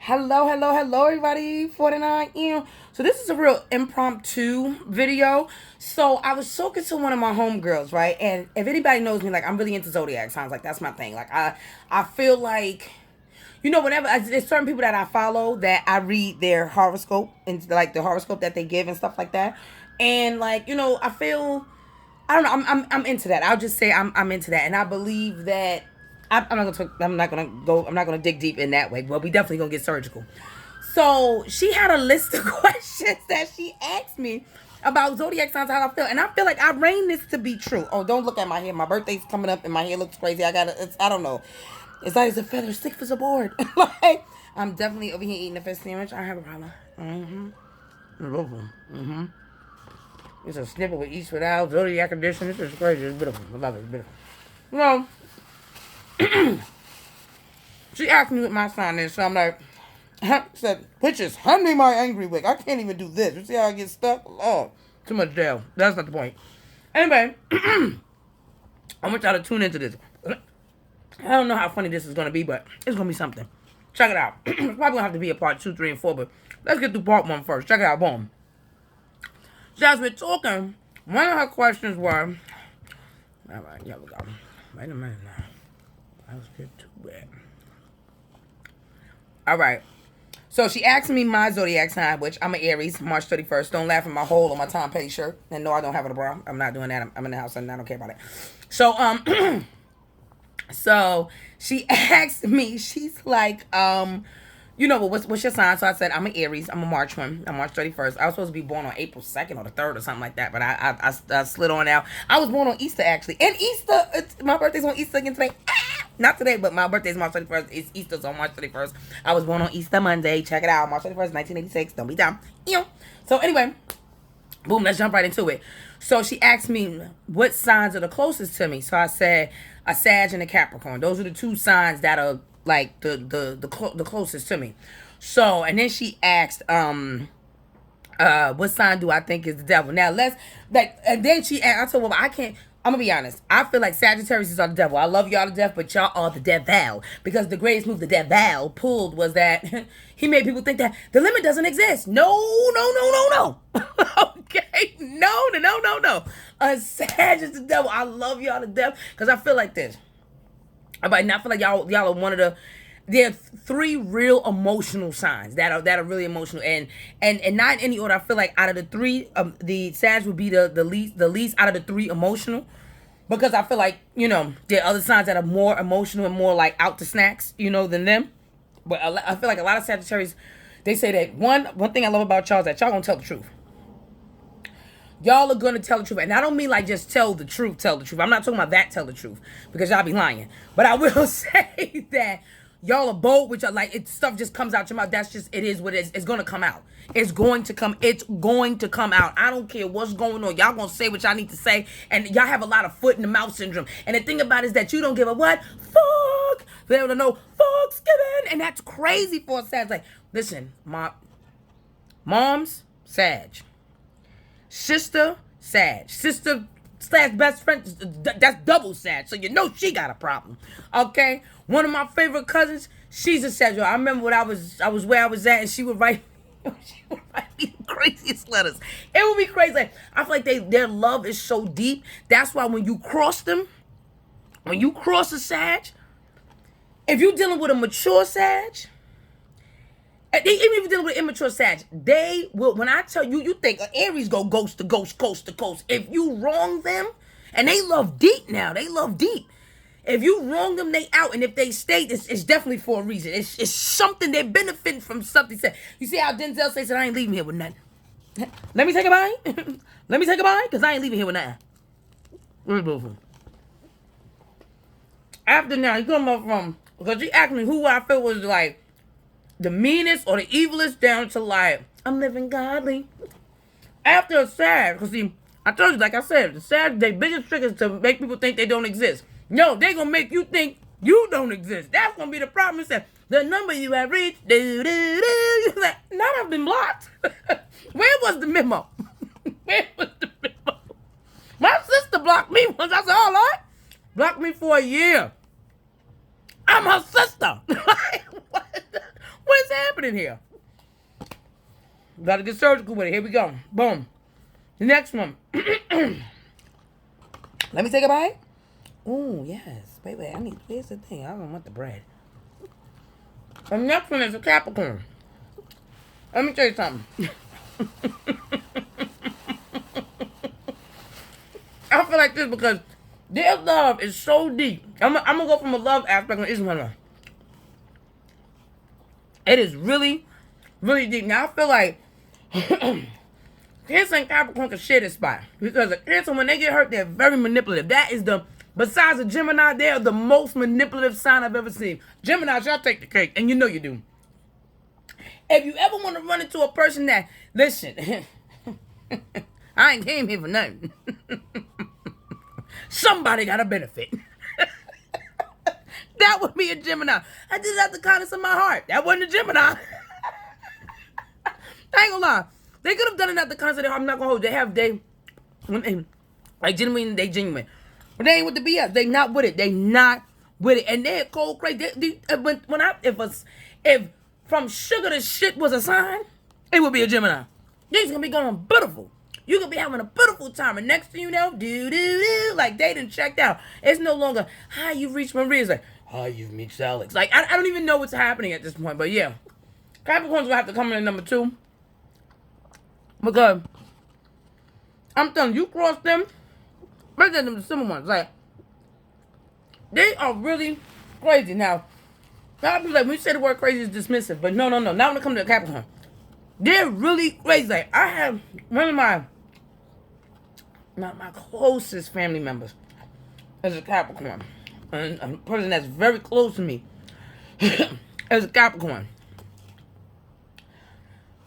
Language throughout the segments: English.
Hello, everybody. 49M. So this is a real impromptu video. So I was talking to one of my homegirls, right? And if anybody knows me, like I'm really into zodiac signs. Like that's my thing. Like I feel like, whenever there's certain people that I follow that I read their horoscope and like the horoscope that they give and stuff like that. And like, I feel, I don't know, I'm into that. I'll just say I'm into that. And I believe that I'm not gonna dig deep in that way, but we definitely gonna get surgical. So she had a list of questions that she asked me about zodiac signs, how I feel, and I feel like I reign this to be true. Oh, don't look at my hair. My birthday's coming up, and my hair looks crazy. I don't know. It's like it's a feather, stick as a board. Like I'm definitely over here eating a fish sandwich. I have a problem. It's a snippet with each without zodiac edition. This is crazy. It's beautiful. I love it. It's beautiful. No. She asked me what my sign is, so I'm like, said, witches, hand me my angry wig. I can't even do this. You see how I get stuck? Oh, too much jail. That's not the point. Anyway, I want y'all to tune into this. I don't know how funny this is going to be, but it's going to be something. Check it out. It's probably going to have to be a part 2, 3, and 4, but let's get through part 1 first. Check it out. Boom. So as we're talking, one of her questions were, all right, here we go. Wait a minute now. I was good too bad. All right. So she asked me my zodiac sign, which I'm an Aries, March 31st. Don't laugh at my hole on my Tom Petty shirt. And no, I don't have it a bra. I'm not doing that. I'm in the house and I don't care about it. So, so she asked me, she's like, what's your sign? So I said, I'm an Aries. I'm a March one. I'm March 31st. I was supposed to be born on April 2nd or the 3rd or something like that. But I slid on out. I was born on Easter, actually. And Easter, my birthday's on Easter again today. Not today, but my birthday's March 31st. It's Easter's on March 31st. I was born on Easter Monday. Check it out. March 31st, 1986. Don't be dumb. So anyway, boom, let's jump right into it. So she asked me what signs are the closest to me. So I said a Sag and a Capricorn. Those are the two signs that are like the closest to me. So, and then she asked, what sign do I think is the devil? Now and then she asked, I told her, well, I'm gonna be honest. I feel like Sagittarius are the devil. I love y'all to death, but y'all are the devil. Because the greatest move the devil pulled was that he made people think that the limit doesn't exist. No. Okay? No. A Sag is the devil. I love y'all to death because I feel like this. I feel like y'all are one of the. There are 3 real emotional signs that are really emotional, and not in any order. I feel like out of the 3, the Sag would be the least out of the 3 emotional, because I feel like there are other signs that are more emotional and more like out to snacks, than them. But I feel like a lot of Sagittarius, they say that one thing I love about y'all is that y'all gonna tell the truth. Y'all are gonna tell the truth, and I don't mean like just tell the truth. I'm not talking about that tell the truth, because y'all be lying. But I will say that y'all are bold with y'all, like stuff just comes out your mouth. That's just, it is what it is. It's gonna come out. It's going to come out. I don't care what's going on. Y'all gonna say what y'all need to say, and y'all have a lot of foot in the mouth syndrome. And the thing about it is that you don't give a what? Fuck. They don't know fuck's given, and that's crazy for a Sag. Like, listen, mom's Sag. Sister, Sag. Sister / best friend, that's double Sag. So she got a problem. Okay? One of my favorite cousins, she's a Sag. I remember when I was where I was at, and she would write me the craziest letters. It would be crazy. Like, I feel like their love is so deep. That's why when you cross them, when you cross a Sag, if you're dealing with a mature Sag, even if you're dealing with an immature Sag, they will, when I tell you, you think Aries go ghost to ghost, coast to coast. If you wrong them, and they love deep now, they love deep. If you wrong them, they out. And if they stay, it's definitely for a reason. It's something, they're benefiting from something. You see how Denzel says that I ain't leaving here with nothing. Let me take a bite. Let me take a bite, because I ain't leaving here with nothing. After now, you come up from, because you asked me who I feel was like the meanest or the evilest, down to like, I'm living godly. After a Sag, because see, I told you, like I said, the Sag, their biggest trick is to make people think they don't exist. No, they gonna make you think you don't exist. That's gonna be the problem. It said, the number you have reached, like, none have been blocked. Where was the memo? Where was the memo? My sister blocked me once. I said, all right. Blocked me for a year. I'm her sister. What is happening? happening here? Gotta get surgical with it. Here we go. Boom. The next one. Let me take a bite. Oh, yes. Wait. Here's the thing. I don't want the bread. The next one is a Capricorn. Let me tell you something. I feel like this because their love is so deep. I'm gonna go from a love aspect on Islam. It is really, really deep. Now I feel like Cancer and Capricorn can share this spot because the Cancer, when they get hurt, they're very manipulative. That is besides the Gemini, they are the most manipulative sign I've ever seen. Gemini, y'all take the cake, and you know you do. If you ever want to run into a person that, listen, I ain't came here for nothing. Somebody got to benefit. That would be a Gemini. I did it out the kindness of my heart. That wasn't a Gemini. I ain't gonna lie. They could have done it out the kindness of their heart. I'm not gonna hold. Like genuine, they genuine. But they ain't with the BS. They not with it. They not with it. And they're cold crazy. If from sugar to shit was a sign, it would be a Gemini. They's gonna be going beautiful. You could be having a beautiful time, and next thing you know, like they done checked out. It's no longer, hi, you've reached Maria. It's like, hi, you've reached Alex. Like, I don't even know what's happening at this point, but yeah. Capricorn's gonna have to come in at number 2. Because, I'm telling you, cross them, better than the simple ones. Like, they are really crazy. Now, a lot of people like, when you say the word crazy, it's dismissive, but no. Not when it comes to Capricorn. They're really crazy. Like, I have one of my closest family members is a Capricorn. And a person that's very close to me is a Capricorn.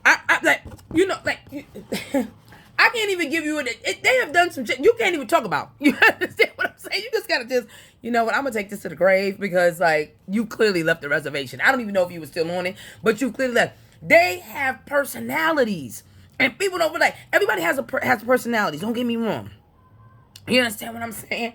I like, you know, like, I can't even give you they have done some shit you can't even talk about. You understand what I'm saying? You just gotta just, you know what, I'm gonna take this to the grave because, like, you clearly left the reservation. I don't even know if you were still on it, but you clearly left. They have personalities. And people don't like, everybody has personalities. Don't get me wrong. You understand what I'm saying?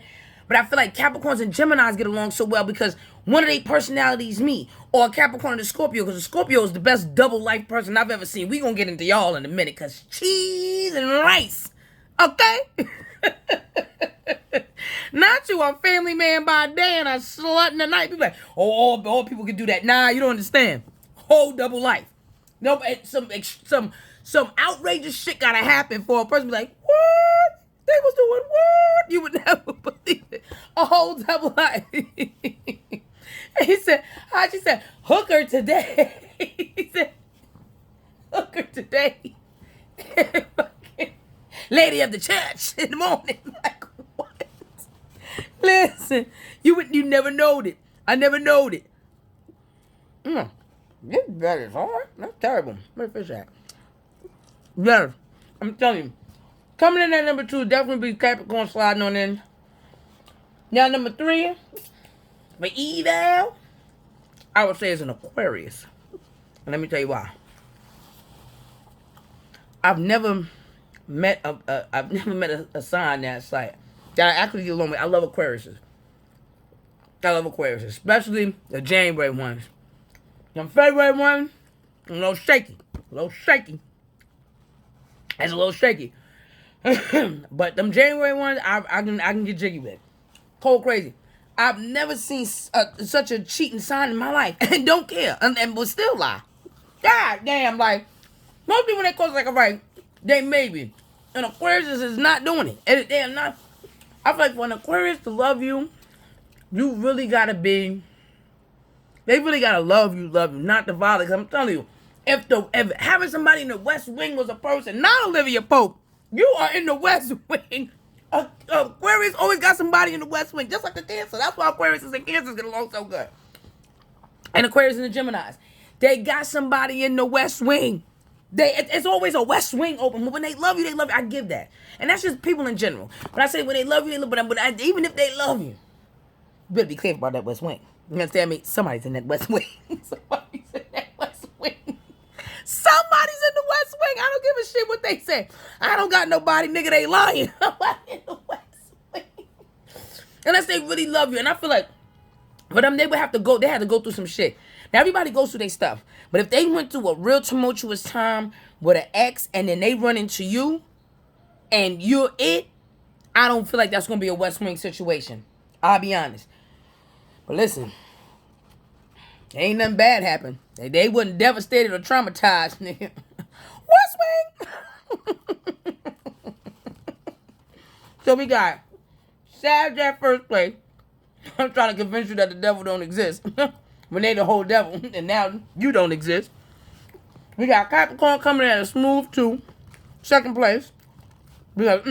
But I feel like Capricorns and Geminis get along so well because one of their personalities me. Or Capricorn and the Scorpio, because the Scorpio is the best double life person I've ever seen. We gonna get into y'all in a minute because cheese and rice. Okay? Not you a family man by day and a slut in the night. People like, oh, all people can do that. Nah, you don't understand. Whole double life. No, some outrageous shit gotta happen for a person to be like, what? They was doing what? You would never believe it. A whole double life. He said, she said, hooker today. He said, hooker today. Lady of the church in the morning. Like, what? Listen, you never knowed it. I never knowed it. This bread is hard. That's terrible. Where the fish at? Yeah, I'm telling you. Coming in at number 2, definitely be Capricorn sliding on in. Now, number 3, for evil, I would say is an Aquarius. And let me tell you why. I've never met a sign that's like, that I actually get along with. I love Aquariuses. Especially the January ones. The February one, a little shaky. It's a little shaky. But them January ones, I can get jiggy with. Cold crazy. I've never seen such a cheating sign in my life. And don't care. And will still lie. God damn, like, most people when they close like, all right, they maybe. And Aquarius is not doing it. They are not. I feel like for an Aquarius to love you, you really gotta be, they really gotta love you, not the violence. I'm telling you, if having somebody in the West Wing was a person, not Olivia Pope, you are in the West Wing. Aquarius always got somebody in the West Wing, just like the Cancer. That's why Aquarius and Cancers get along so good. And Aquarius and the Geminis, they got somebody in the West Wing. It's always a West Wing open. But when they love you, they love you. I give that. And that's just people in general. When I say when they love you, they love you. But even if they love you, you better be careful about that West Wing. You understand me? Somebody's in that West Wing. Somebody's in that West Wing. Somebody's in the West Wing. I don't give a shit what they say. I don't got nobody, nigga, they lying. Nobody in the West Wing. Unless they really love you. And I feel like for them, they had to go through some shit. Now, everybody goes through their stuff. But if they went through a real tumultuous time with an ex and then they run into you and you're it, I don't feel like that's going to be a West Wing situation. I'll be honest. But listen, ain't nothing bad happen. They wasn't devastated or traumatized, nigga. West Wing! So we got Sag at first place. I'm trying to convince you that the devil don't exist. When they the whole devil, and now you don't exist. We got Capricorn coming in at a smooth 2. Second place. We got,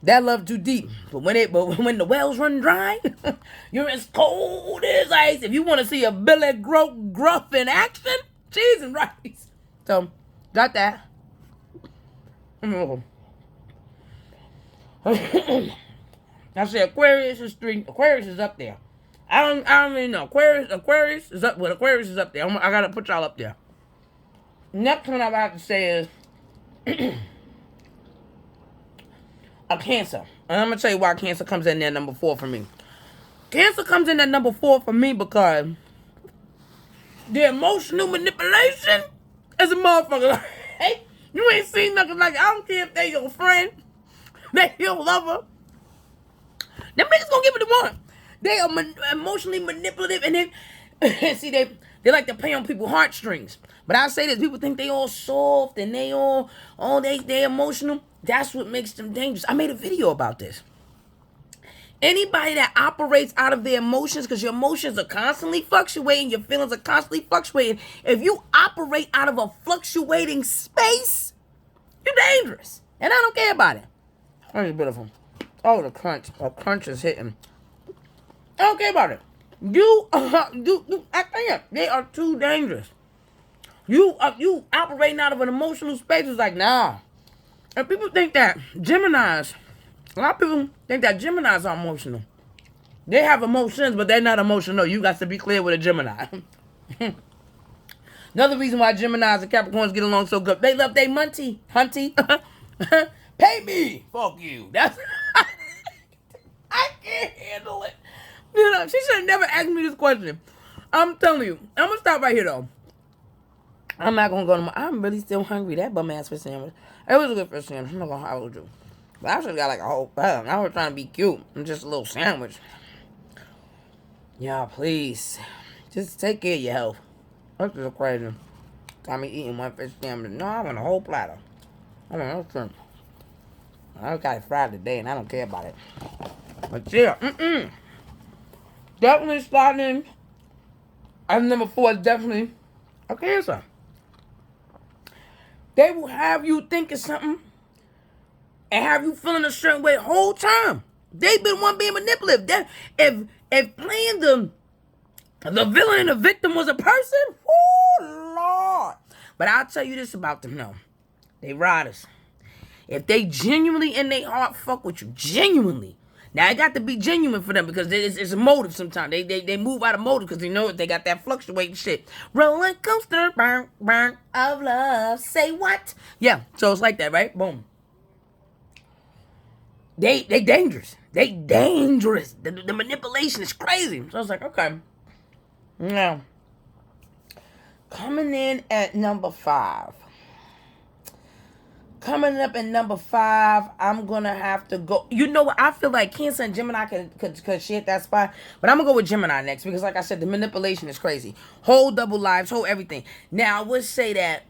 that love too deep. But when the wells run dry, you're as cold as ice. If you want to see a Billy Gruff in action, cheese and rice. So, got that. I said Aquarius is 3. Aquarius is up there. I don't even know. Aquarius is up. Well, Aquarius is up there. I gotta put y'all up there. Next one I have to say is a Cancer. And I'm gonna tell you why Cancer comes in there number 4 for me. Cancer comes in at number 4 for me because the emotional manipulation is a motherfucker. Hey, you ain't seen nothing like it. I don't care if they your friend, they your lover. Them niggas gonna give it to one. They are emotionally manipulative, and they see they like to play on people's heartstrings. But I say this: people think they all soft and they all they emotional. That's what makes them dangerous. I made a video about this. Anybody that operates out of their emotions, because your emotions are constantly fluctuating, your feelings are constantly fluctuating. If you operate out of a fluctuating space, you're dangerous, and I don't care about it. That's a bit of them. Oh, the crunch. A crunch is hitting. I don't care about it. I can't. They are too dangerous. You operating out of an emotional space is like, nah. And people think that Geminis, a lot of people think that Geminis are emotional. They have emotions, but they're not emotional. You got to be clear with a Gemini. Another reason why Geminis and Capricorns get along so good, they love their hunty. Pay me. Fuck you. That's... I can't handle it. You know, she should have never asked me this question. I'm telling you. I'm going to stop right here, though. I'm not going to go to my... I'm really still hungry. That bum-ass fish sandwich. It was a good fish sandwich. I'm not going to hold you. But I should have got like a whole pound. I was trying to be cute. I'm just a little sandwich. Y'all, please. Just take care of your health. That's just crazy. Got me eating one fish sandwich. No, I want a whole platter. I want no shrimp. I got it fried today, and I don't care about it. But yeah, definitely sliding in. And number 4 is definitely a Cancer. They will have you thinking something and have you feeling a certain way the whole time. They've been one being manipulative. That if playing the villain and the victim was a person, oh Lord. But I'll tell you this about them, though. They riders. If they genuinely in their heart fuck with you, genuinely. Now, it got to be genuine for them because it's a motive sometimes. They move out of motive because they know they got that fluctuating shit. Roller coaster, burn of love. Say what? Yeah, so it's like that, right? Boom. They dangerous. They dangerous. The manipulation is crazy. So I was like, okay. Now, coming in at number 5. Coming up at number 5, I'm going to have to go. You know what? I feel like Cancer and Gemini could share that spot. But I'm going to go with Gemini next. Because like I said, the manipulation is crazy. Whole double lives, whole everything. Now, I would say that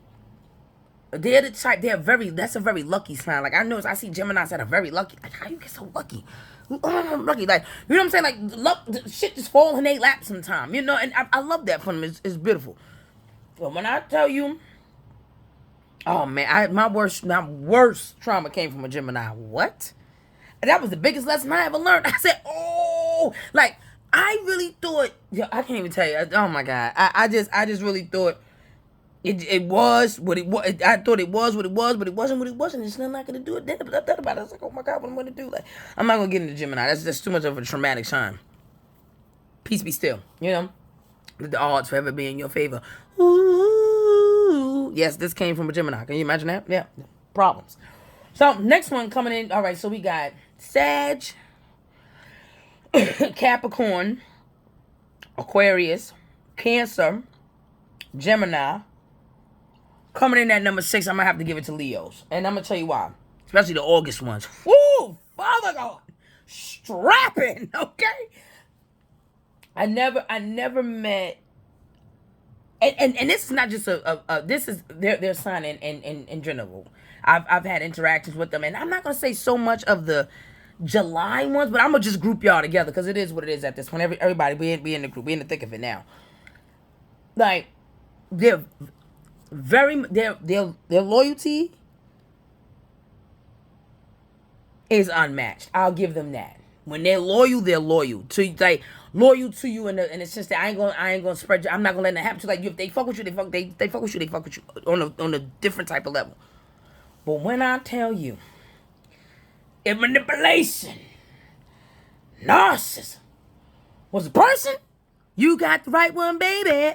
they're the type, that's a very lucky sign. Like, I see Geminis that are very lucky. Like, how you get so lucky? Lucky. Like, you know what I'm saying? Like, luck, shit just fall in their lap sometime. You know, and I love that for them. It's beautiful. But when I tell you, oh man, my worst trauma came from a Gemini. What? And that was the biggest lesson I ever learned. I said, oh, like I really thought. Yo, I can't even tell you. Oh my God, I just really thought it was what it was. I thought it was what it was, but it wasn't what it wasn't. It's nothing I could do it. Then I thought about it. I was like, oh my God, what am I gonna do? Like, I'm not gonna get into Gemini. That's too much of a traumatic sign. Peace be still. You know, the odds forever be in your favor. Ooh. Yes, this came from a Gemini. Can you imagine that? Yeah. Problems. So, next one coming in. All right, so we got Sag, Capricorn, Aquarius, Cancer, Gemini. Coming in at number 6, I'm going to have to give it to Leos. And I'm going to tell you why. Especially the August ones. Woo! Father God! Strapping, okay? I never met... And this is not just this is their sign in general. I've had interactions with them. And I'm not going to say so much of the July ones, but I'm going to just group y'all together because it is what it is at this point. Everybody, we in the group. We in the thick of it now. Like, their loyalty is unmatched. I'll give them that. When they're loyal to, like, loyal to you, and it's just that I ain't gonna spread. I'm not gonna let that happen. So, like, if they fuck with you, they fuck with you on a different type of level. But when I tell you, if manipulation, narcissism was a person, you got the right one, baby.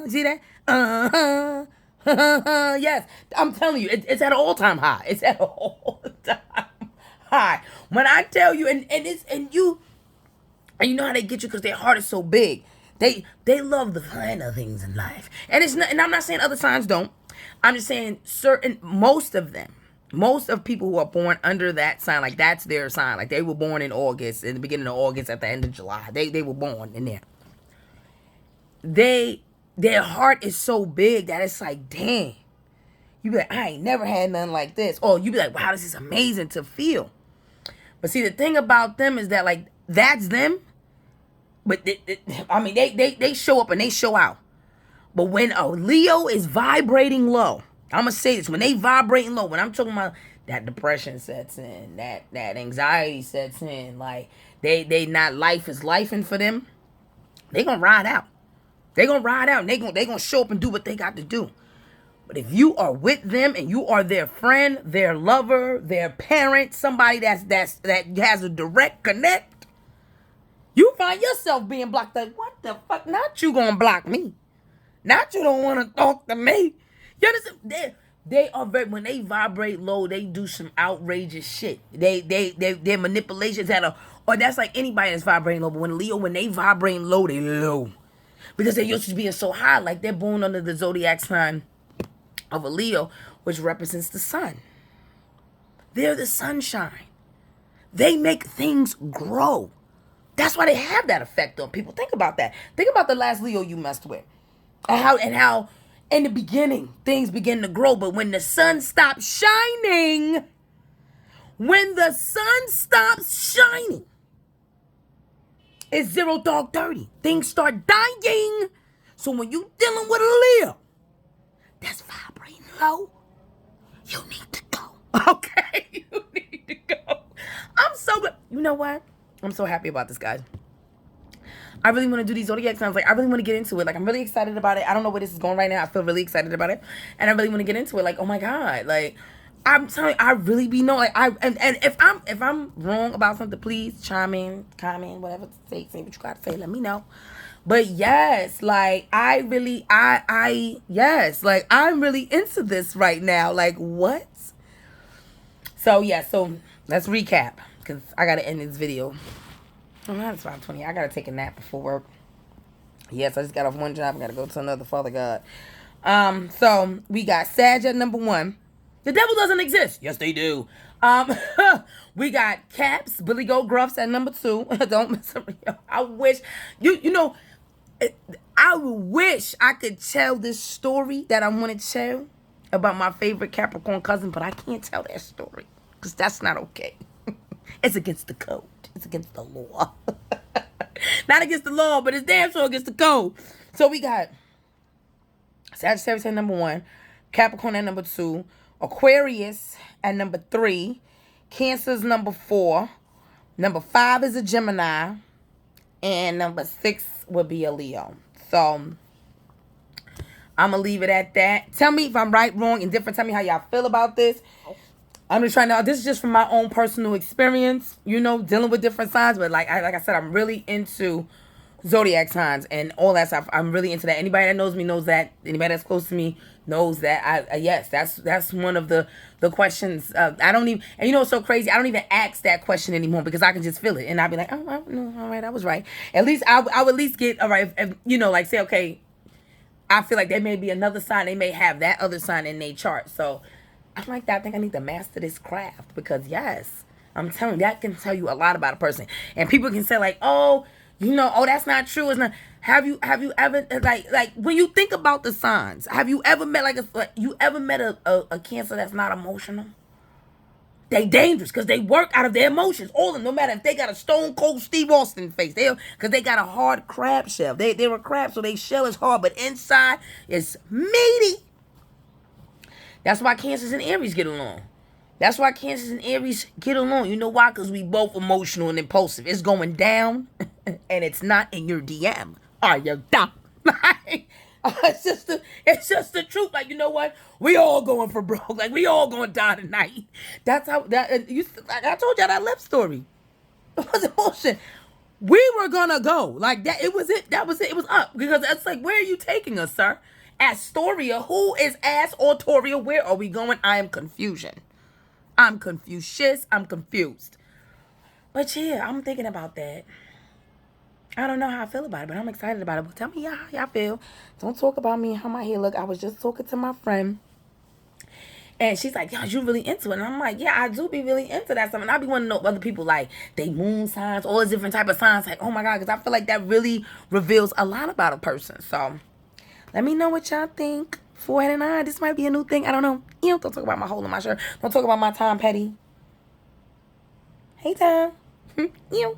See that? Yes, I'm telling you, it's at an all-time high. It's at an all-time high. When I tell you, and you know how they get you because their heart is so big. They love the finer things in life, and I'm not saying other signs don't. I'm just saying most of people who are born under that sign, like that's their sign. Like they were born in August, in the beginning of August, at the end of July. They were born in there. Their heart is so big that it's like, damn. You be like, I ain't never had nothing like this. Or you be like, wow, this is amazing to feel. But see, the thing about them is that, like, that's them. But, they show up and they show out. But when a Leo is vibrating low, I'm going to say this. When they vibrating low, when I'm talking about that depression sets in, that anxiety sets in, like, they not life is lifing for them, they going to ride out. They're going to ride out and they're going to show up and do what they got to do. But if you are with them and you are their friend, their lover, their parent, somebody that has a direct connect, you find yourself being blocked. Like, what the fuck? Not you going to block me. Not you don't want to talk to me. You understand? They are very, when they vibrate low, they do some outrageous shit. Their manipulations or that's like anybody that's vibrating low. But when they vibrate low, they low. Because they're used to being so high, like they're born under the zodiac sign of a Leo, which represents the sun. They're the sunshine. They make things grow. That's why they have that effect on people. Think about that. Think about the last Leo you messed with. And how in the beginning, things begin to grow. But when the sun stops shining, it's 0 dark 30. Things start dying. So when you dealing with a Leo that's vibrating low, you need to go. Okay? You need to go. I'm so good. You know what? I'm so happy about this, guys. I really want to do these zodiac signs. Like, I really want to get into it. Like, I'm really excited about it. I don't know where this is going right now. I feel really excited about it. And I really want to get into it. Like, oh my God. Like, I'm telling you, I really be knowing. Like, and if I'm wrong about something, please chime in, comment, whatever. Say what you got to say. Let me know. But yes, like, yes, like, I'm really into this right now. Like, what? So, yeah, so let's recap. Because I got to end this video. Oh, it's 5:20. I got to take a nap before work. Yes, I just got off one job. I got to go to another, Father God. So, we got Sag at number 1. The devil doesn't exist. Yes, they do. We got Caps, Billy Goat Gruffs at number 2. Don't mess around. I wish, I wish I could tell this story that I want to tell about my favorite Capricorn cousin, but I can't tell that story because that's not okay. It's against the code. It's against the law. Not against the law, but it's damn sure against the code. So we got Sagittarius at number 1, Capricorn at number 2, Aquarius at number 3, Cancer's number 4, number 5 is a Gemini, and number 6 would be a Leo. So I'm gonna leave it at that. Tell me if I'm right, wrong, indifferent. Tell me how y'all feel about this. I'm just trying to, this is just from my own personal experience, dealing with different signs. But like I said, I'm really into zodiac signs and all that stuff. I'm really into that. Anybody that knows me knows that. Anybody that's close to me knows that. Yes, that's one of the questions. I don't even, and you know what's so crazy? I don't even ask that question anymore because I can just feel it, and I'll be like, oh, no, all right, I was right. At least I would at least get all right. If, you know, like say, okay, I feel like there may be another sign. They may have that other sign in their chart. So I'm like that. I think I need to master this craft because yes, I'm telling you, that can tell you a lot about a person. And people can say like, oh, you know, oh, that's not true. It's not. Have you ever like when you think about the signs? Have you ever met you ever met a Cancer that's not emotional? They dangerous because they work out of their emotions. All of them, no matter if they got a stone cold Steve Austin face, because they got a hard crab shell. They're a crab, so they shell is hard, but inside is meaty. That's why Cancers and Aries get along. That's why Cancers and Aries get along. You know why? Because we both emotional and impulsive. It's going down, and it's not in your DM. Are you dumb? It's just the truth. Like, you know what? We all going for broke. Like, we all going to die tonight. That's how like I told y'all that lip story. It wasn't bullshit. We were gonna go. Like that. It was it. That was it. It was up. Because it's like, where are you taking us, sir? Astoria. Who is Ass or Toria? Where are we going? I am confusion. I'm confused. I'm confused. But yeah, I'm thinking about that. I don't know how I feel about it, but I'm excited about it. But tell me how y'all feel. Don't talk about me and how my hair look. I was just talking to my friend. And she's like, yo, you really into it. And I'm like, yeah, I do be really into that stuff. And I be wanting to know other people, like, they moon signs, all these different type of signs. Like, oh my God, because I feel like that really reveals a lot about a person. So let me know what y'all think. Forehead and eye, this might be a new thing. I don't know. You know, don't talk about my hole in my shirt. Don't talk about my Tom Petty. Hey, Tom. You.